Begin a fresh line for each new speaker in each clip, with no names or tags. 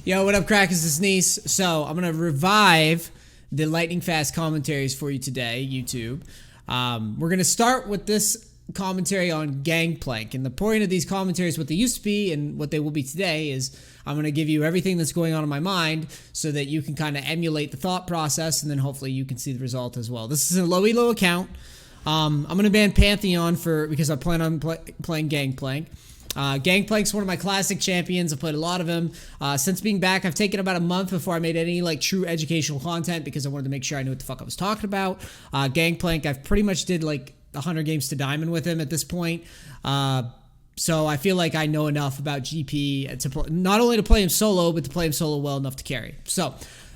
Yo, what up, crackers? This is Neace. So, I'm going to revive the lightning fast commentaries for you today, YouTube. We're going to start with this commentary on Gangplank. And the point of these commentaries, what they used to be and what they will be today, is I'm going to give you everything that's going on in my mind so that you can kind of emulate the thought process, and then hopefully you can see the result as well. This is a low elo account. I'm going to ban Pantheon because I plan on playing Gangplank. Gangplank's one of my classic champions. I've played a lot of him. Since being back, I've taken about a month before I made any like true educational content because I wanted to make sure I knew what the fuck I was talking about. Gangplank, I've pretty much did like 100 games to diamond with him at this point. So I feel like I know enough about GP to not only to play him solo, but to play him solo well enough to carry. So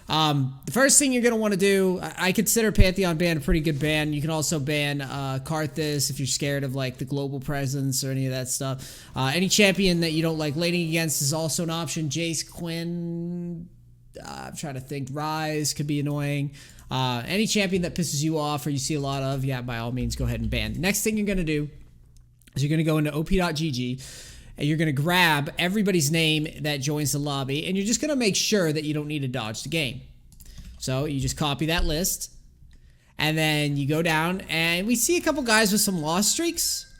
the first thing you're going to want to do, I consider Pantheon ban a pretty good ban. You can also ban Karthus if you're scared of like the global presence or any of that stuff. Any champion that you don't like laning against is also an option. Jace, Quinn, I'm trying to think. Ryze could be annoying. Any champion that pisses you off or you see a lot of, yeah, by all means, go ahead and ban. Next thing you're going to do is you're going to go into op.gg. And you're going to grab everybody's name that joins the lobby, and you're just going to make sure that you don't need to dodge the game. So you just copy that list, and then you go down, and we see a couple guys with some loss streaks,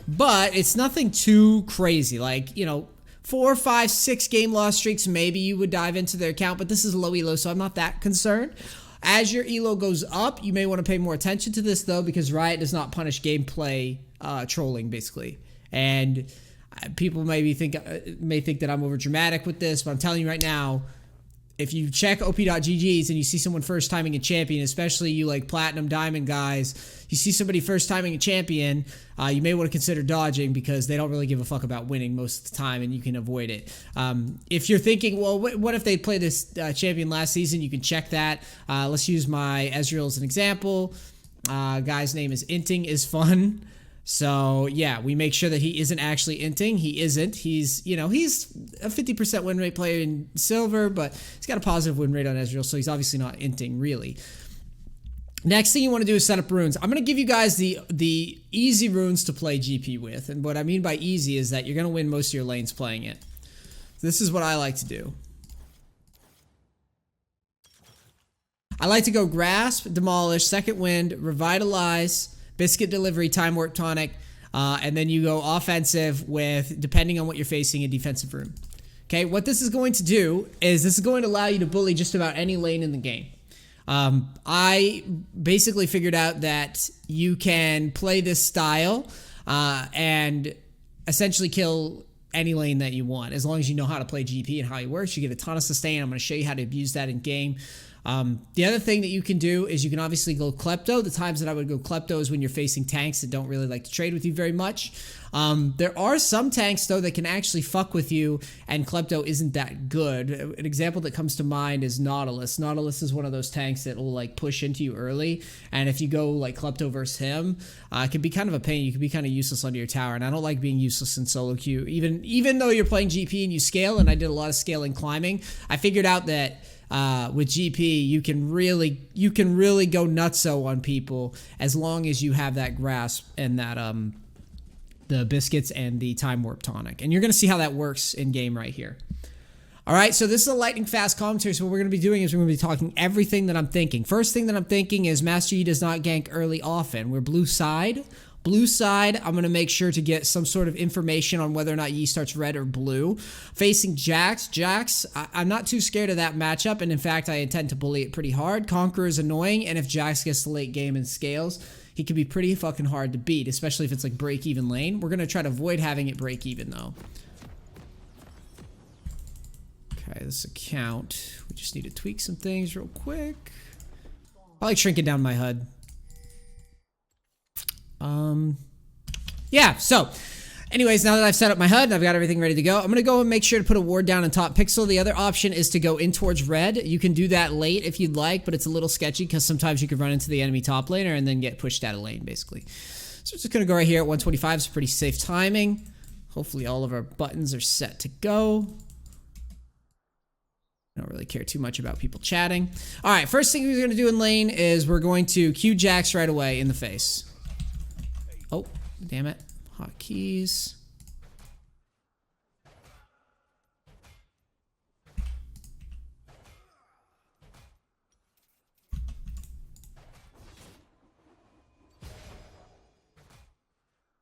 but it's nothing too crazy. Like, you know, 4, 5, 6 game loss streaks, maybe you would dive into their account, but this is low elo, so I'm not that concerned. As your elo goes up, you may want to pay more attention to this, though, because Riot does not punish gameplay trolling, basically. And people may think that I'm over dramatic with this, but I'm telling you right now, if you check op.gg's and you see someone first timing a champion, especially you like platinum diamond guys, you see somebody first timing a champion, you may want to consider dodging because they don't really give a fuck about winning most of the time and you can avoid it. If you're thinking, well, what if they played this champion last season? You can check that. Let's use my Ezreal as an example. Guy's name is Inting is fun. So, yeah, we make sure that he isn't actually inting. He isn't. He's a 50% win rate player in silver, but he's got a positive win rate on Ezreal, so he's obviously not inting, really. Next thing you want to do is set up runes. I'm going to give you guys the easy runes to play GP with, and what I mean by easy is that you're going to win most of your lanes playing it. So this is what I like to do. I like to go Grasp, Demolish, Second Wind, Revitalize, Biscuit Delivery, Time Warp Tonic, and then you go offensive with, depending on what you're facing, a defensive rune. Okay, what this is going to do is this is going to allow you to bully just about any lane in the game. I basically figured out that you can play this style and essentially kill any lane that you want. As long as you know how to play GP and how it works, you get a ton of sustain. I'm going to show you how to abuse that in game. The other thing that you can do is you can obviously go Klepto. The times that I would go Klepto is when you're facing tanks that don't really like to trade with you very much. There are some tanks, though, that can actually fuck with you, and Klepto isn't that good. An example that comes to mind is Nautilus. Nautilus is one of those tanks that will like push into you early, and if you go like Klepto versus him, it can be kind of a pain. You can be kind of useless under your tower, and I don't like being useless in solo queue. Even though you're playing GP and you scale, and I did a lot of scaling climbing, I figured out that with GP, you can really go nutso on people as long as you have that grasp and that the biscuits and the time warp tonic, and you're gonna see how that works in game right here. All right, so this is a lightning fast commentary. So what we're gonna be doing is we're gonna be talking everything that I'm thinking. First thing that I'm thinking is Master Yi does not gank early often. We're blue side. Blue side, I'm going to make sure to get some sort of information on whether or not Yi starts red or blue. Facing Jax. I'm not too scared of that matchup, and in fact, I intend to bully it pretty hard. Conqueror is annoying, and if Jax gets the late game and scales, he can be pretty fucking hard to beat, especially if it's like break-even lane. We're going to try to avoid having it break-even, though. Okay, this account, we just need to tweak some things real quick. I like shrinking down my HUD. Yeah, so anyways, now that I've set up my HUD and I've got everything ready to go, I'm going to go and make sure to put a ward down in top pixel. The other option is to go in towards red. You can do that late if you'd like, but it's a little sketchy because sometimes you could run into the enemy top laner and then get pushed out of lane, basically. So we're just going to go right here at 125. It's pretty safe timing. Hopefully all of our buttons are set to go. I don't really care too much about people chatting. All right, first thing we're going to do in lane is we're going to Q Jax right away in the face. Oh, damn it. Hotkeys.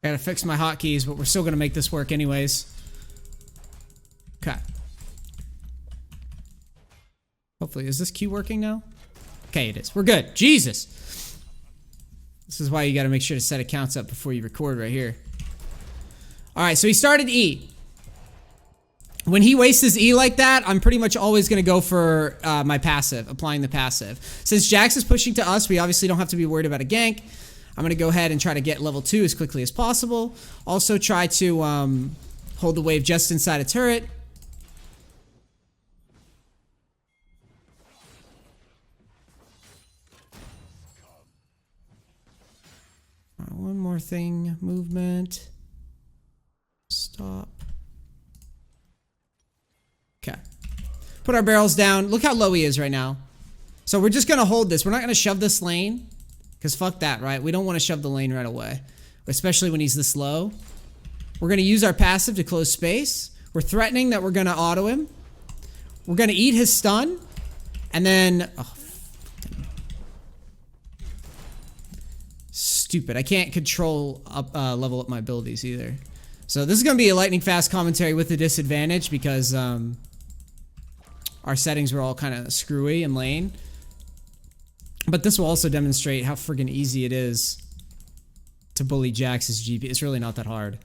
I gotta fix my hotkeys, but we're still gonna make this work anyways. Okay. Hopefully, is this Q working now? Okay, it is. We're good. Jesus! This is why you gotta make sure to set accounts up before you record right here. Alright, so he started E. When he wastes his E like that, I'm pretty much always going to go for my passive, applying the passive. Since Jax is pushing to us, we obviously don't have to be worried about a gank. I'm going to go ahead and try to get level 2 as quickly as possible. Also try to hold the wave just inside a turret. One more thing, movement. Stop. Okay. Put our barrels down. Look how low he is right now. So we're just going to hold this. We're not going to shove this lane. Because fuck that, right? We don't want to shove the lane right away. Especially when he's this low. We're going to use our passive to close space. We're threatening that we're going to auto him. We're going to eat his stun. And then... Oh, stupid. I can't control level up my abilities either. So this is going to be a lightning fast commentary with a disadvantage because... our settings were all kind of screwy and lame. But this will also demonstrate how friggin' easy it is to bully Jax's GP. It's really not that hard.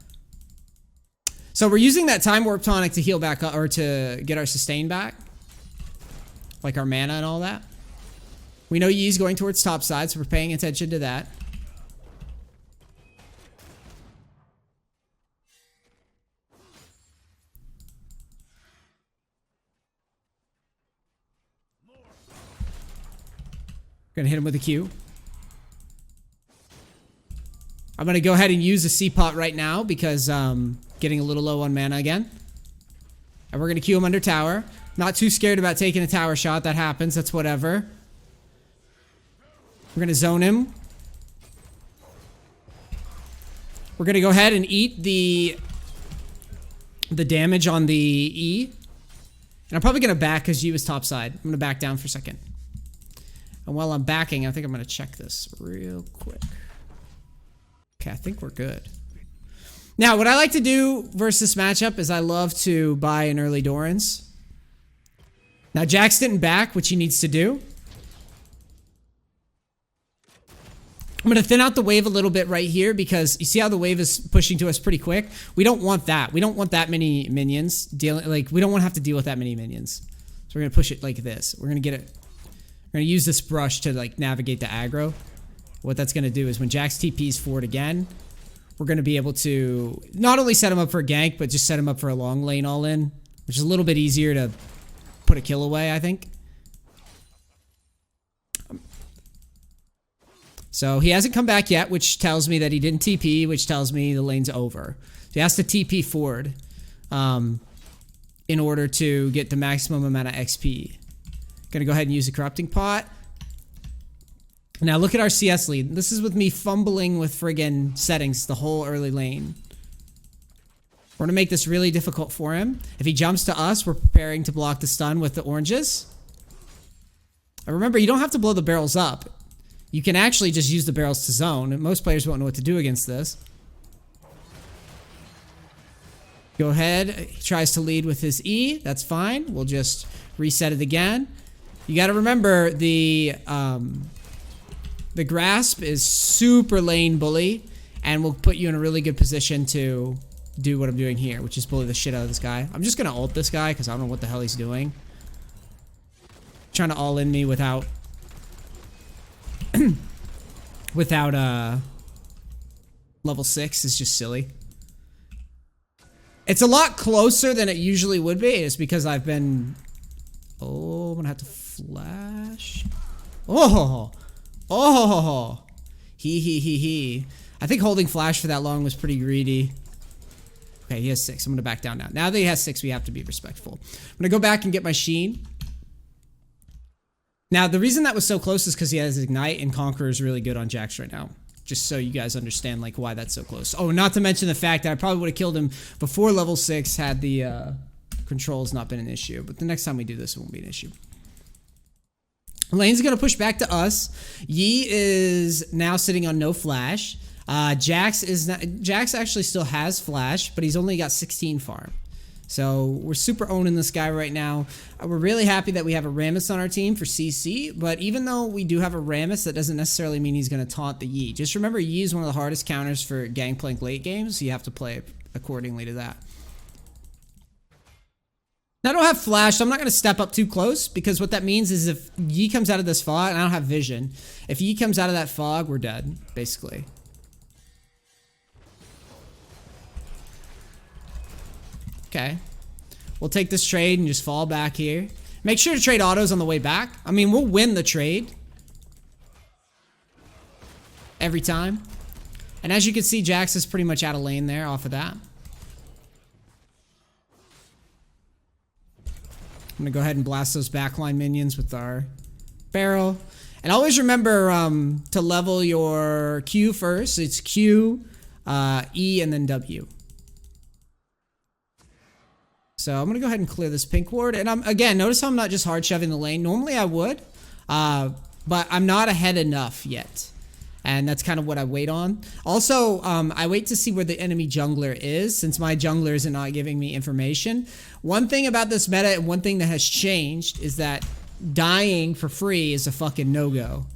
So we're using that time warp tonic to heal back up, or to get our sustain back. Like our mana and all that. We know Yi's going towards top side, so we're paying attention to that. Gonna hit him with a Q. I'm gonna go ahead and use a C-pot right now because getting a little low on mana again. And we're gonna Q him under tower. Not too scared about taking a tower shot. That happens. That's whatever. We're gonna zone him. We're gonna go ahead and eat the damage on the E. And I'm probably gonna back because G was topside. I'm gonna back down for a second. And while I'm backing, I think I'm going to check this real quick. Okay, I think we're good. Now, what I like to do versus this matchup is I love to buy an early Doran's. Now, Jax didn't back, which he needs to do. I'm going to thin out the wave a little bit right here because you see how the wave is pushing to us pretty quick? We don't want that. We don't want that many minions. We don't want to have to deal with that many minions. So we're going to push it like this. We're going to get it. We're going to use this brush to like navigate the aggro. What that's going to do is when Jax TPs forward again, we're going to be able to not only set him up for a gank, but just set him up for a long lane all in, which is a little bit easier to put a kill away, I think. So he hasn't come back yet, which tells me that he didn't TP, which tells me the lane's over. So he has to TP forward in order to get the maximum amount of XP. Gonna go ahead and use a corrupting pot. Now look at our CS lead. This is with me fumbling with friggin' settings the whole early lane. We're gonna make this really difficult for him. If he jumps to us, we're preparing to block the stun with the oranges. And remember, you don't have to blow the barrels up. You can actually just use the barrels to zone. Most players won't know what to do against this. Go ahead. He tries to lead with his E. That's fine. We'll just reset it again. You got to remember the grasp is super lane bully and will put you in a really good position to do what I'm doing here, which is bully the shit out of this guy. I'm just going to ult this guy because I don't know what the hell he's doing. Trying to all in me without level 6 is just silly. It's a lot closer than it usually would be. It's because I've been... Oh, I'm gonna have to flash. Oh, oh, he. I think holding flash for that long was pretty greedy. Okay, he has 6. I'm gonna back down now. Now that he has 6, we have to be respectful. I'm gonna go back and get my Sheen. Now, the reason that was so close is because he has Ignite, and Conqueror is really good on Jax right now. Just so you guys understand, like, why that's so close. Oh, not to mention the fact that I probably would have killed him before level 6 had the controls not been an issue. But the next time we do this, it won't be an issue. Lane's going to push back to us. Yi is now sitting on no flash. Jax is not. Jax actually still has flash, but he's only got 16 farm. So we're super owning this guy right now. We're really happy that we have a Rammus on our team for CC, but even though we do have a Rammus, that doesn't necessarily mean he's going to taunt the Yi. Just remember, Yi is one of the hardest counters for Gangplank late games, so you have to play accordingly to that. Now, I don't have flash, so I'm not going to step up too close, because what that means is if Yi comes out of this fog, and I don't have vision, if Yi comes out of that fog, we're dead, basically. Okay. We'll take this trade and just fall back here. Make sure to trade autos on the way back. I mean, we'll win the trade. Every time. And as you can see, Jax is pretty much out of lane there off of that. I'm going to go ahead and blast those backline minions with our barrel. And always remember to level your Q first. It's Q, E, and then W. So I'm going to go ahead and clear this pink ward. And again, notice how I'm not just hard shoving the lane. Normally I would, but I'm not ahead enough yet. And that's kind of what I wait on. Also, I wait to see where the enemy jungler is, since my junglers are not giving me information. One thing about this meta, and one thing that has changed, is that dying for free is a fucking no-go.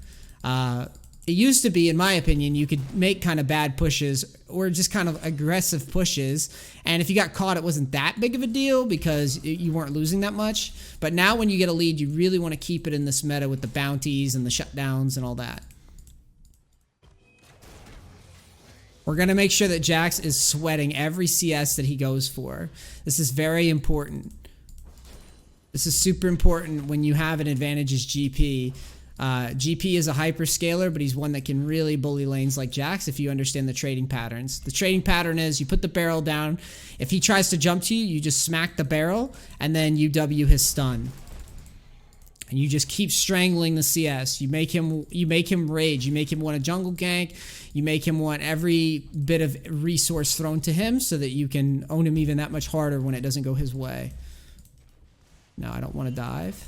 It used to be, in my opinion, you could make kind of bad pushes or just kind of aggressive pushes. And if you got caught, it wasn't that big of a deal because you weren't losing that much. But now when you get a lead, you really want to keep it in this meta with the bounties and the shutdowns and all that. We're going to make sure that Jax is sweating every CS that he goes for. This is very important. This is super important when you have an advantage as GP. GP is a hyperscaler, but he's one that can really bully lanes like Jax if you understand the trading patterns. The trading pattern is you put the barrel down. If he tries to jump to you, you just smack the barrel, and then you W his stun. And you just keep strangling the CS. You make him rage. You make him want a jungle gank. You make him want every bit of resource thrown to him so that you can own him even that much harder when it doesn't go his way. No, I don't want to dive.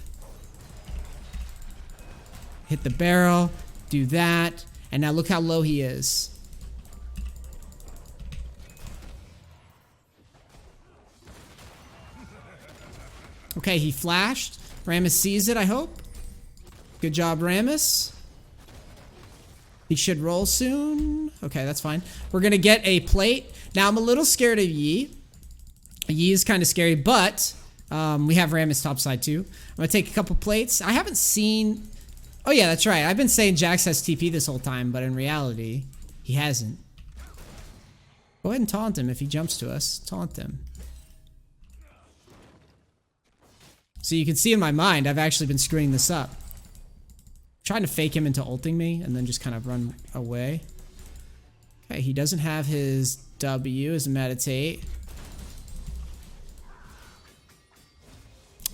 Hit the barrel, do that, and now look how low he is. Okay, he flashed. Rammus sees it, I hope. Good job, Rammus. He should roll soon. Okay, that's fine. We're gonna get a plate. Now, I'm a little scared of Yi. Yi is kind of scary, but we have Rammus topside too. I'm gonna take a couple plates. I haven't seen... Oh yeah, that's right. I've been saying Jax has TP this whole time, but in reality, he hasn't. Go ahead and taunt him if he jumps to us. Taunt him. So you can see in my mind, I've actually been screwing this up. Trying to fake him into ulting me and then just kind of run away. Okay, he doesn't have his W, his meditate.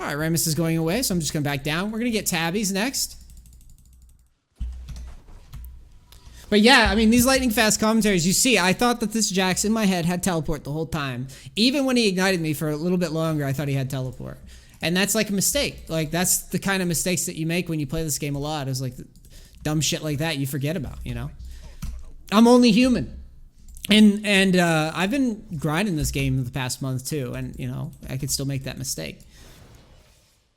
Alright, Rammus is going away, so I'm just going to back down. We're going to get tabbies next. But yeah, I mean, these lightning fast commentaries, you see, I thought that this Jax in my head had teleport the whole time. Even when he ignited me for a little bit longer, I thought he had teleport. And that's like a mistake. Like, that's the kind of mistakes that you make when you play this game a lot. Is like dumb shit like that you forget about, you know? I'm only human. And I've been grinding this game the past month too, and, you know, I could still make that mistake.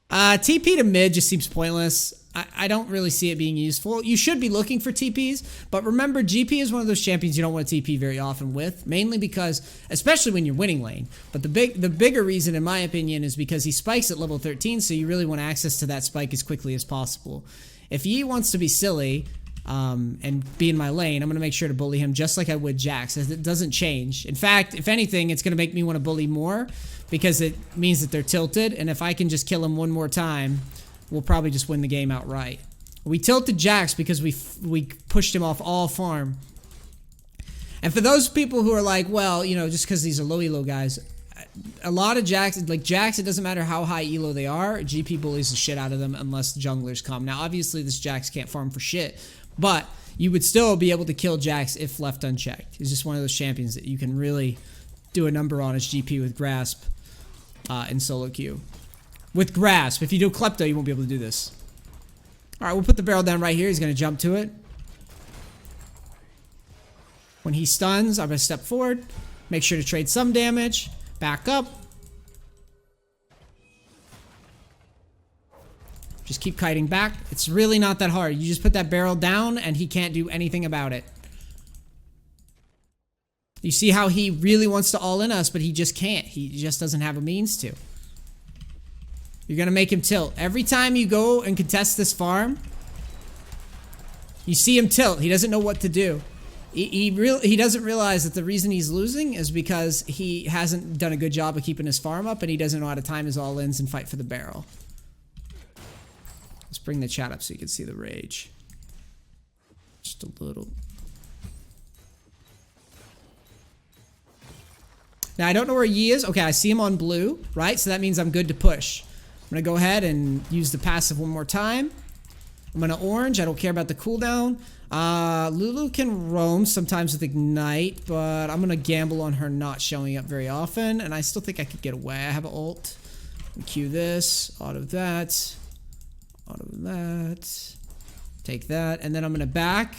TP to mid just seems pointless. I don't really see it being useful. You should be looking for TPs, but remember, GP is one of those champions you don't want to TP very often with, mainly because, especially when you're winning lane. But the bigger reason, in my opinion, is because he spikes at level 13, so you really want access to that spike as quickly as possible. If Yi wants to be silly and be in my lane, I'm going to make sure to bully him just like I would Jax, as it doesn't change. In fact, if anything, it's going to make me want to bully more, because it means that they're tilted, and if I can just kill him one more time, we'll probably just win the game outright. We tilted Jax because we pushed him off all farm. And for those people who are like, well, you know, just because these are low elo guys, a lot of Jax, like Jax, it doesn't matter how high elo they are, GP bullies the shit out of them unless junglers come. Now, obviously, this Jax can't farm for shit, but you would still be able to kill Jax if left unchecked. He's just one of those champions that you can really do a number on as GP with Grasp in solo queue. With Grasp. If you do Klepto, you won't be able to do this. Alright, we'll put the barrel down right here. He's going to jump to it. When he stuns, I'm going to step forward. Make sure to trade some damage. Back up. Just keep kiting back. It's really not that hard. You just put that barrel down and he can't do anything about it. You see how he really wants to all in us, but he just can't. He just doesn't have a means to. You're going to make him tilt. Every time you go and contest this farm, you see him tilt. He doesn't know what to do. He doesn't realize that the reason he's losing is because he hasn't done a good job of keeping his farm up, and he doesn't know how to time his all-ins and fight for the barrel. Let's bring the chat up so you can see the rage. Just a little. Now, I don't know where Yi is. Okay, I see him on blue, right? So that means I'm good to push. I'm going to go ahead and use the passive one more time. I'm going to orange. I don't care about the cooldown. Lulu can roam sometimes with Ignite, but I'm going to gamble on her not showing up very often, and I still think I could get away. I have an ult. Q this, auto that, auto that, take that, and then I'm going to back.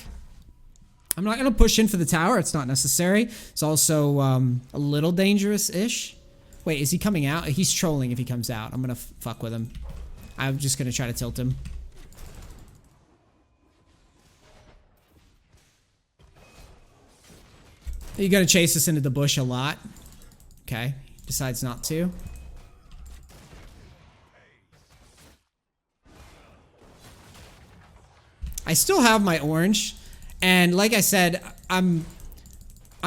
I'm not going to push in for the tower. It's not necessary. It's also a little dangerous-ish. Wait, is he coming out? He's trolling if he comes out. I'm going to fuck with him. I'm just going to try to tilt him. You're going to chase us into the bush a lot. Okay. Decides not to. I still have my orange. And like I said, I'm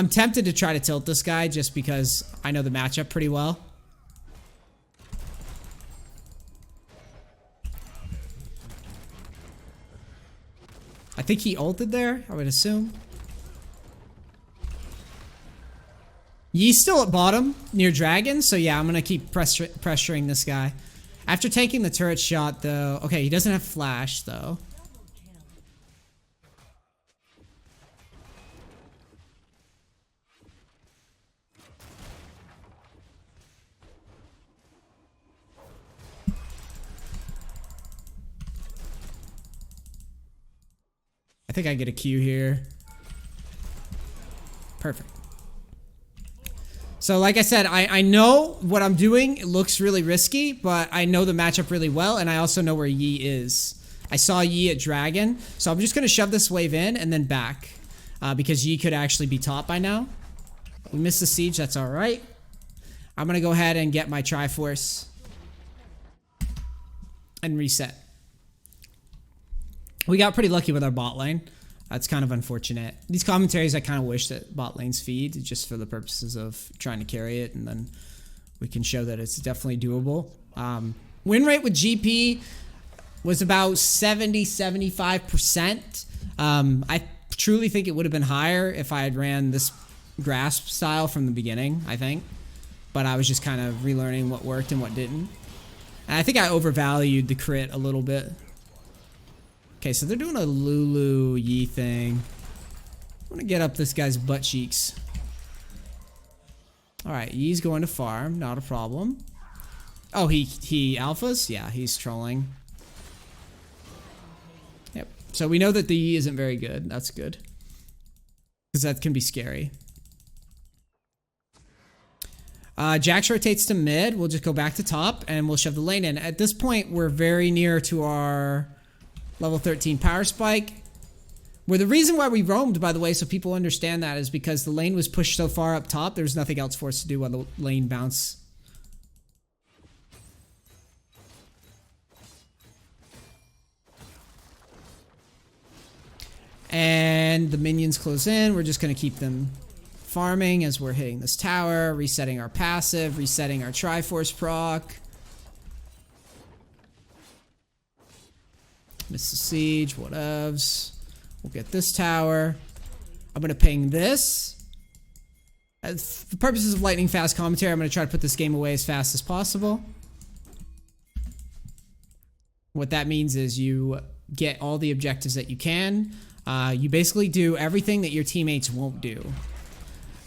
tempted to try to tilt this guy just because I know the matchup pretty well. I think he ulted there, I would assume. Yi's still at bottom near dragon, so yeah, I'm gonna keep pressuring this guy. After taking the turret shot though, okay, he doesn't have flash though. I think I get a Q here. Perfect. So like I said, I know what I'm doing. It looks really risky, but I know the matchup really well, and I also know where Yi is. I saw Yi at dragon, so I'm just going to shove this wave in and then back. Because Yi could actually be top by now. We missed the siege, that's alright. I'm going to go ahead and get my Triforce. And reset. We got pretty lucky with our bot lane. That's kind of unfortunate. These commentaries, I kind of wish that bot lanes feed just for the purposes of trying to carry it, and then we can show that it's definitely doable. Win rate with GP was about 70-75%. I truly think it would have been higher if I had ran this grasp style from the beginning, I think. But I was just kind of relearning what worked and what didn't. And I think I overvalued the crit a little bit. Okay, so they're doing a Lulu Yi thing. I'm gonna get up this guy's butt cheeks. Alright, Yi's going to farm, not a problem. Oh, he alphas? Yeah, he's trolling. Yep. So we know that the Yi isn't very good. That's good. Because that can be scary. Jax rotates to mid. We'll just go back to top and we'll shove the lane in. At this point, we're very near to our level 13 power spike. Where the reason why we roamed, by the way, so people understand that, is because the lane was pushed so far up top, there's nothing else for us to do while the lane bounce. And the minions close in. We're just going to keep them farming as we're hitting this tower, resetting our passive, resetting our Triforce proc. Miss the siege, whatevs. We'll get this tower. I'm going to ping this. For the purposes of lightning fast commentary, I'm going to try to put this game away as fast as possible. What that means is you get all the objectives that you can. You basically do everything that your teammates won't do.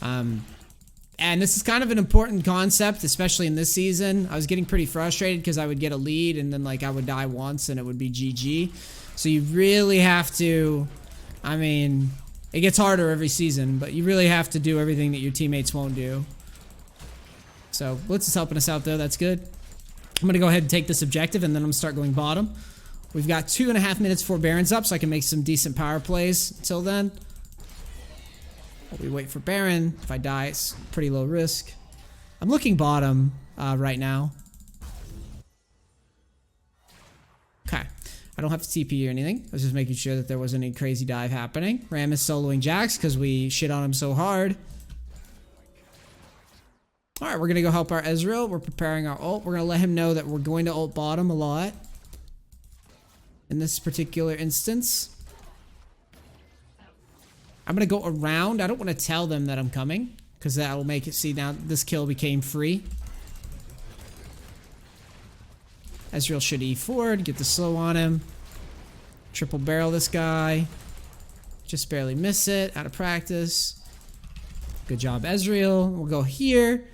And this is kind of an important concept, especially in this season. I was getting pretty frustrated because I would get a lead and then like I would die once and it would be GG. So you really have to, I mean, It gets harder every season, but you really have to do everything that your teammates won't do. So Blitz is helping us out though, that's good. I'm gonna go ahead and take this objective and then I'm gonna start going bottom. We've got 2.5 minutes before Baron's up, so I can make some decent power plays until then. While we wait for Baron. If I die, it's pretty low risk. I'm looking bottom right now. Okay. I don't have to TP or anything. I was just making sure that there wasn't any crazy dive happening. Ram is soloing Jax because we shit on him so hard. Alright, we're going to go help our Ezreal. We're preparing our ult. We're going to let him know that we're going to ult bottom a lot. In this particular instance. I'm going to go around. I don't want to tell them that I'm coming. Because that will make it... See, now this kill became free. Ezreal should E forward. Get the slow on him. Triple barrel this guy. Just barely miss it. Out of practice. Good job, Ezreal. We'll go here.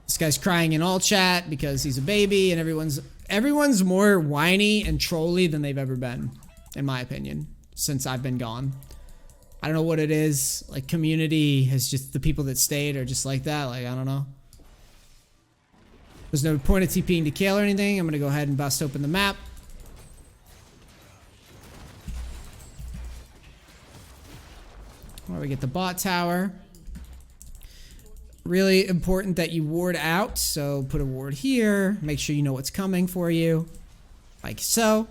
This guy's crying in all chat because he's a baby and everyone's more whiny and trolly than they've ever been, in my opinion, since I've been gone. I don't know what it is. Like, community has just, the people that stayed are just like that. Like, I don't know. There's no point of TPing to kill or anything. I'm gonna go ahead and bust open the map. Where we get the bot tower. Really important that you ward out, so put a ward here. Make sure you know what's coming for you, like so.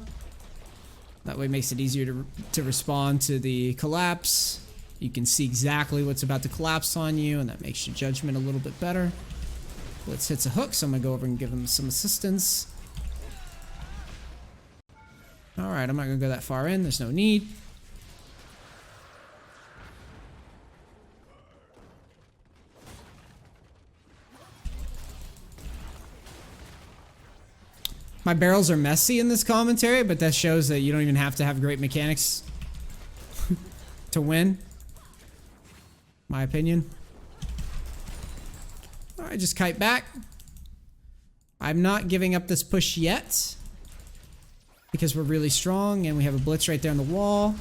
That way it makes it easier to respond to the collapse. You can see exactly what's about to collapse on you, and that makes your judgment a little bit better. Blitz hits a hook, so I'm gonna go over and give him some assistance. Alright, I'm not gonna go that far in, there's no need. My barrels are messy in this commentary, but that shows that you don't even have to have great mechanics to win. My opinion. Alright, just kite back. I'm not giving up this push yet. Because we're really strong and we have a blitz right there on the wall.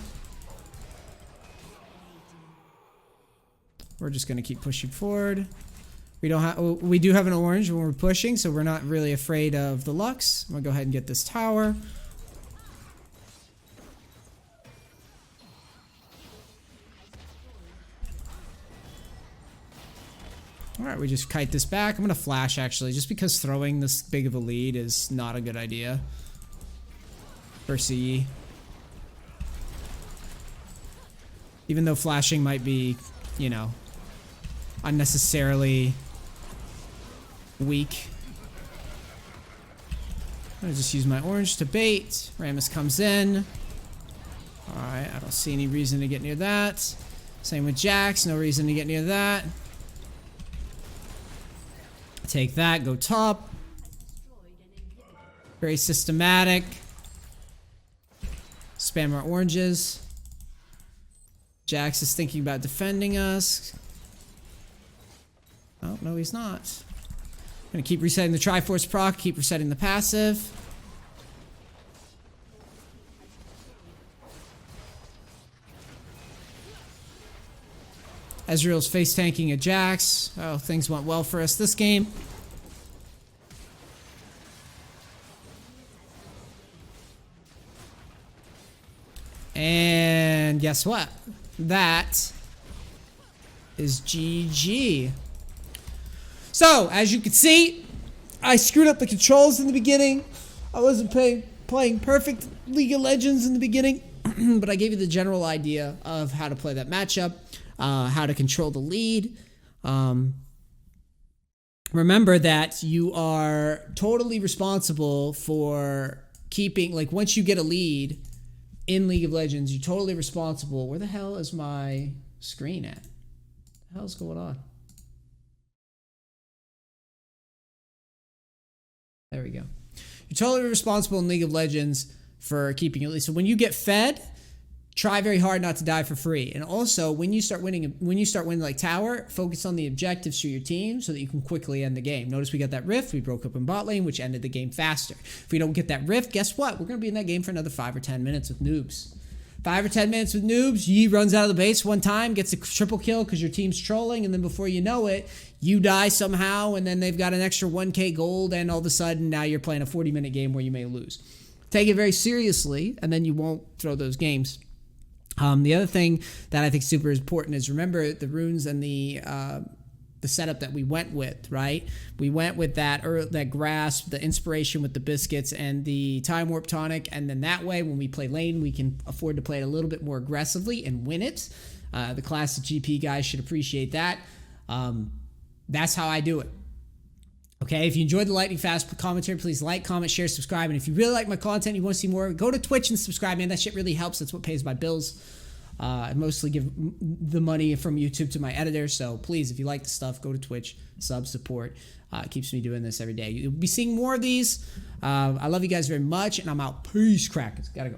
We're just going to keep pushing forward. We do have an orange when we're pushing, so we're not really afraid of the Lux. I'm gonna go ahead and get this tower. Alright, we just kite this back. I'm gonna flash actually, just because throwing this big of a lead is not a good idea. For CE. Even though flashing might be, you know, unnecessarily weak. I'm gonna just use my orange to bait. Rammus comes in. Alright, I don't see any reason to get near that. Same with Jax, no reason to get near that. Take that, go top. Very systematic. Spam our oranges. Jax is thinking about defending us. Oh, no, he's not. Gonna keep resetting the Triforce proc, keep resetting the passive. Ezreal's face tanking a Jax. Oh, things went well for us this game. And guess what? That is GG. So, as you can see, I screwed up the controls in the beginning. I wasn't playing perfect League of Legends in the beginning, but I gave you the general idea of how to play that matchup, how to control the lead. Remember that you are totally responsible for keeping, like, once you get a lead in League of Legends, you're totally responsible. Where the hell is my screen at? What the hell's going on? There we go. You're totally responsible in League of Legends for keeping you. So when you get fed, try very hard not to die for free. And also, when you start winning like tower, focus on the objectives for your team so that you can quickly end the game. Notice we got that rift. We broke up in bot lane, which ended the game faster. If we don't get that rift, guess what? We're going to be in that game for another 5 or 10 minutes with noobs. 5 or 10 minutes with noobs. Yi runs out of the base one time, gets a triple kill because your team's trolling, and then before you know it, you die somehow, and then they've got an extra 1k gold, and all of a sudden, now you're playing a 40-minute game where you may lose. Take it very seriously, and then you won't throw those games. The other thing that I think is super important is remember the runes and the setup that we went with, right? We went with that grasp, the inspiration with the biscuits, and the time warp tonic, and then that way when we play lane, we can afford to play it a little bit more aggressively and win it. The classic GP guys should appreciate that. That's how I do it. Okay, if you enjoyed the lightning fast commentary, please like, comment, share, subscribe. And if you really like my content, you want to see more, go to Twitch and subscribe, man. That shit really helps. That's what pays my bills. I mostly give the money from YouTube to my editor. So please, if you like the stuff, go to Twitch, sub, support. It keeps me doing this every day. You'll be seeing more of these. I love you guys very much, and I'm out. Peace, crackers. Gotta go.